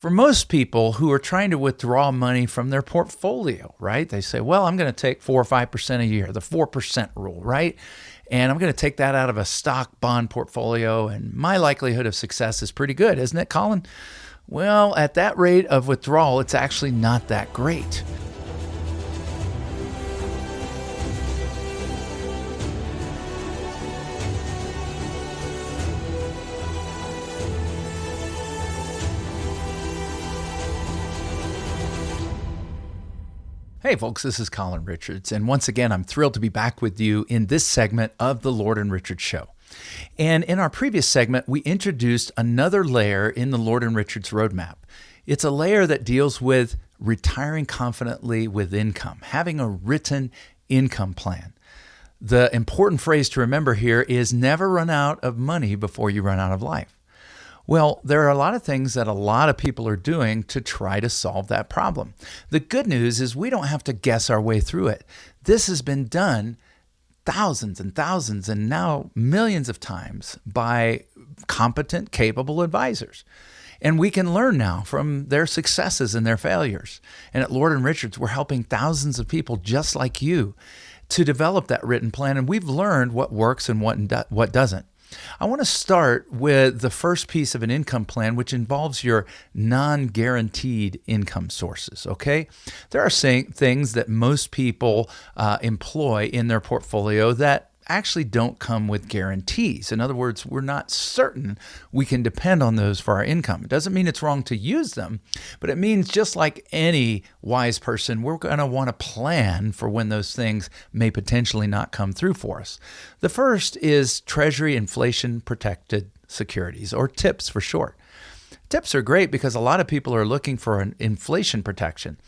For most people who are trying to withdraw money from their portfolio, right? They say, well, I'm going to take 4 or 5% a year, the 4% rule, right? And I'm going to take that out of a stock bond portfolio. And my likelihood of success is pretty good, isn't it, Colin? Well, at that rate of withdrawal, it's actually not that great. Hey folks, this is Colin Richards, and once again, I'm thrilled to be back with you in this segment of the Lord and Richards Show. And in our previous segment, we introduced another layer in the Lord and Richards roadmap. It's a layer that deals with retiring confidently with income, having a written income plan. The important phrase to remember here is never run out of money before you run out of life. Well, there are a lot of things that a lot of people are doing to try to solve that problem. The good news is we don't have to guess our way through it. This has been done thousands and thousands and now millions of times by competent, capable advisors. And we can learn now from their successes and their failures. And at Lord and Richards, we're helping thousands of people just like you to develop that written plan. And we've learned what works and what doesn't. I want to start with the first piece of an income plan, which involves your non-guaranteed income sources, okay? There are things that most people employ in their portfolio that actually don't come with guarantees. In other words, we're not certain we can depend on those for our income. It doesn't mean it's wrong to use them, but it means just like any wise person, we're going to want to plan for when those things may potentially not come through for us. The first is Treasury Inflation Protected Securities, or TIPS for short. TIPS are great because a lot of people are looking for an inflation protection.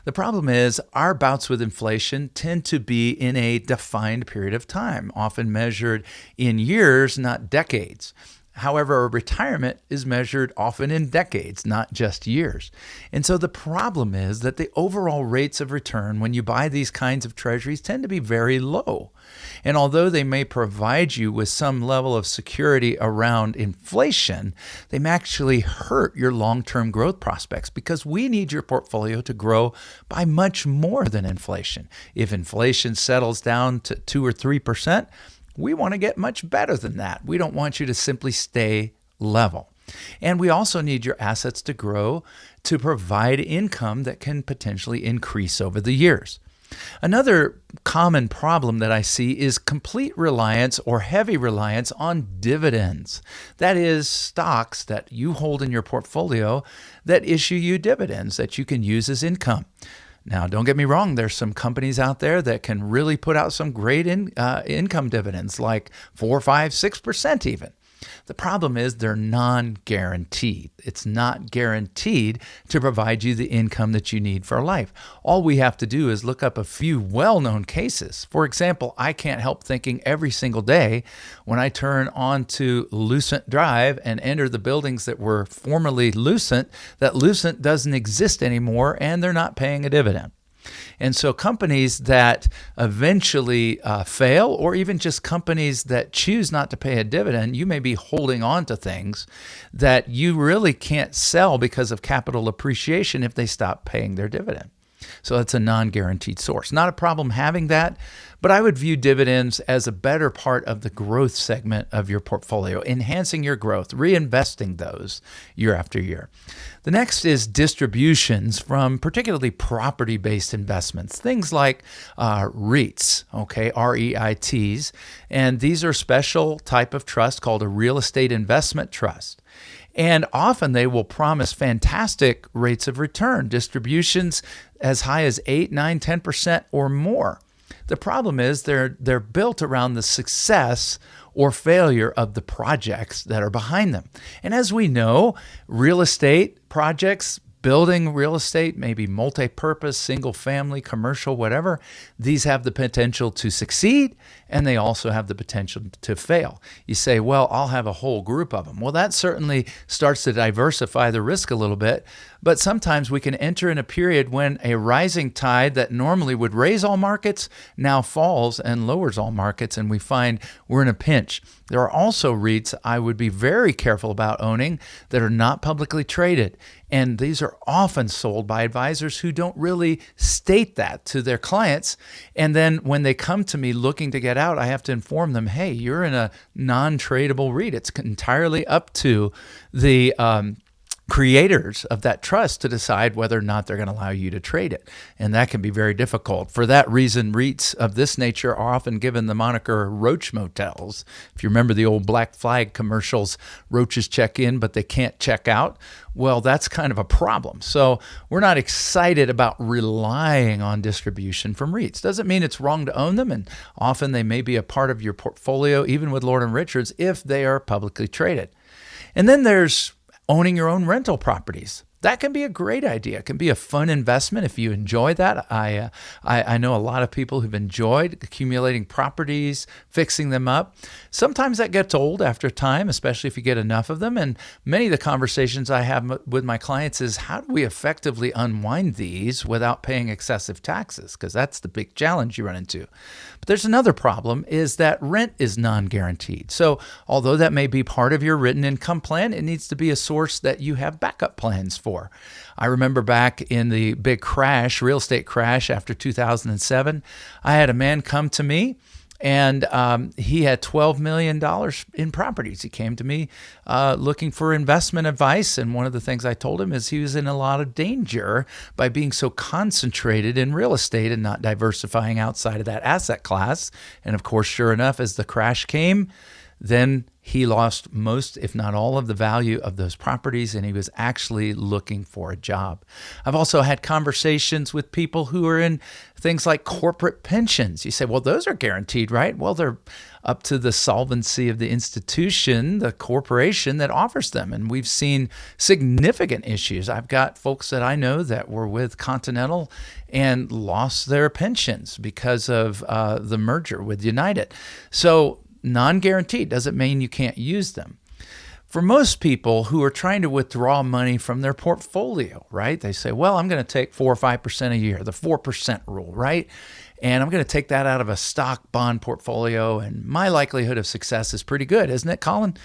The problem is our bouts with inflation tend to be in a defined period of time, often measured in years, not decades. However, retirement is measured often in decades, not just years. And so the problem is that the overall rates of return when you buy these kinds of treasuries tend to be very low. And although they may provide you with some level of security around inflation, they may actually hurt your long-term growth prospects because we need your portfolio to grow by much more than inflation. If inflation settles down to 2 or 3%, we want to get much better than that. We don't want you to simply stay level. And we also need your assets to grow to provide income that can potentially increase over the years. Another common problem that I see is complete reliance or heavy reliance on dividends. That is, stocks that you hold in your portfolio that issue you dividends that you can use as income. Now, don't get me wrong, there's some companies out there that can really put out some great income dividends, like 4, 5, 6% even. The problem is they're non-guaranteed. It's not guaranteed to provide you the income that you need for life. All we have to do is look up a few well-known cases. For example, I can't help thinking every single day when I turn onto Lucent Drive and enter the buildings that were formerly Lucent, that Lucent doesn't exist anymore and they're not paying a dividend. And so companies that eventually fail, or even just companies that choose not to pay a dividend, you may be holding on to things that you really can't sell because of capital appreciation if they stop paying their dividend. So that's a non-guaranteed source. Not a problem having that, but I would view dividends as a better part of the growth segment of your portfolio, enhancing your growth, reinvesting those year after year. The next is distributions from particularly property-based investments, things like REITs, okay, REITs, and these are special type of trust called a real estate investment trust. And often they will promise fantastic rates of return, distributions as high as 8, 9, 10% or more. The problem is they're built around the success or failure of the projects that are behind them. And as we know, real estate projects, building real estate, maybe multi-purpose, single family, commercial, whatever, these have the potential to succeed and they also have the potential to fail. You say, well, I'll have a whole group of them. Well, that certainly starts to diversify the risk a little bit, but sometimes we can enter in a period when a rising tide that normally would raise all markets now falls and lowers all markets, and we find we're in a pinch. There are also REITs I would be very careful about owning that are not publicly traded. And these are often sold by advisors who don't really state that to their clients. And then when they come to me looking to get out, I have to inform them, hey, you're in a non-tradable REIT. It's entirely up to the creators of that trust to decide whether or not they're going to allow you to trade it. And that can be very difficult. For that reason, REITs of this nature are often given the moniker roach motels. If you remember the old Black Flag commercials, roaches check in, but they can't check out. Well, that's kind of a problem. So we're not excited about relying on distribution from REITs. Doesn't mean it's wrong to own them, and often they may be a part of your portfolio, even with Lord & Richards, if they are publicly traded. And then there's owning your own rental properties. That can be a great idea. It can be a fun investment if you enjoy that. I know a lot of people who've enjoyed accumulating properties, fixing them up. Sometimes that gets old after time, especially if you get enough of them. And many of the conversations I have with my clients is, how do we effectively unwind these without paying excessive taxes? Because that's the big challenge you run into. But there's another problem, is that rent is non-guaranteed. So although that may be part of your written income plan, it needs to be a source that you have backup plans for. I remember back in the big crash, real estate crash after 2007, I had a man come to me, and he had $12 million in properties. He came to me looking for investment advice, and one of the things I told him is he was in a lot of danger by being so concentrated in real estate and not diversifying outside of that asset class. And of course, sure enough, as the crash came, then he lost most, if not all, of the value of those properties, and he was actually looking for a job. I've also had conversations with people who are in things like corporate pensions. You say, well, those are guaranteed, right? Well, they're up to the solvency of the institution, the corporation that offers them. And we've seen significant issues. I've got folks that I know that were with Continental and lost their pensions because of the merger with United. So non-guaranteed doesn't mean you can't use them. For most people who are trying to withdraw money from their portfolio, right? They say, well, I'm going to take 4 or 5% a year, the 4% rule, right? And I'm going to take that out of a stock bond portfolio, and my likelihood of success is pretty good, isn't it, Colin?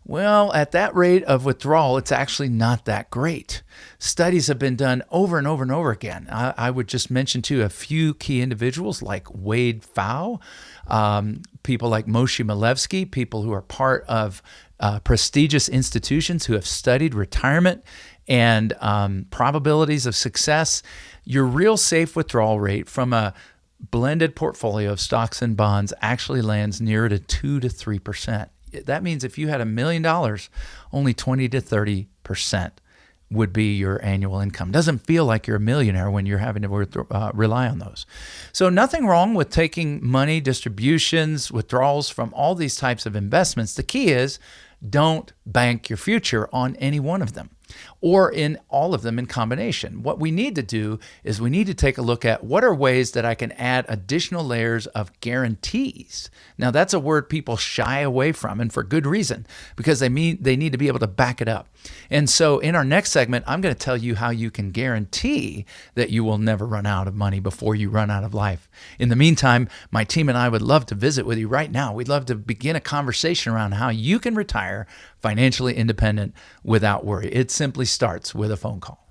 Well, at that rate of withdrawal, it's actually not that great. Studies have been done over and over and over again. I would just mention too a few key individuals like Wade Pfau, people like Moshe Milevsky, people who are part of prestigious institutions who have studied retirement and probabilities of success. Your real safe withdrawal rate from a blended portfolio of stocks and bonds actually lands nearer to 2 to 3%. That means if you had $1 million, only 20 to 30% would be your annual income. Doesn't feel like you're a millionaire when you're having to rely on those. So nothing wrong with taking money, distributions, withdrawals from all these types of investments. The key is, don't bank your future on any one of them or in all of them in combination. What we need to do is we need to take a look at what are ways that I can add additional layers of guarantees. Now, that's a word people shy away from, and for good reason, because they need to be able to back it up. And so in our next segment, I'm going to tell you how you can guarantee that you will never run out of money before you run out of life. In the meantime, my team and I would love to visit with you right now. We'd love to begin a conversation around how you can retire financially independent without worry. It simply starts with a phone call.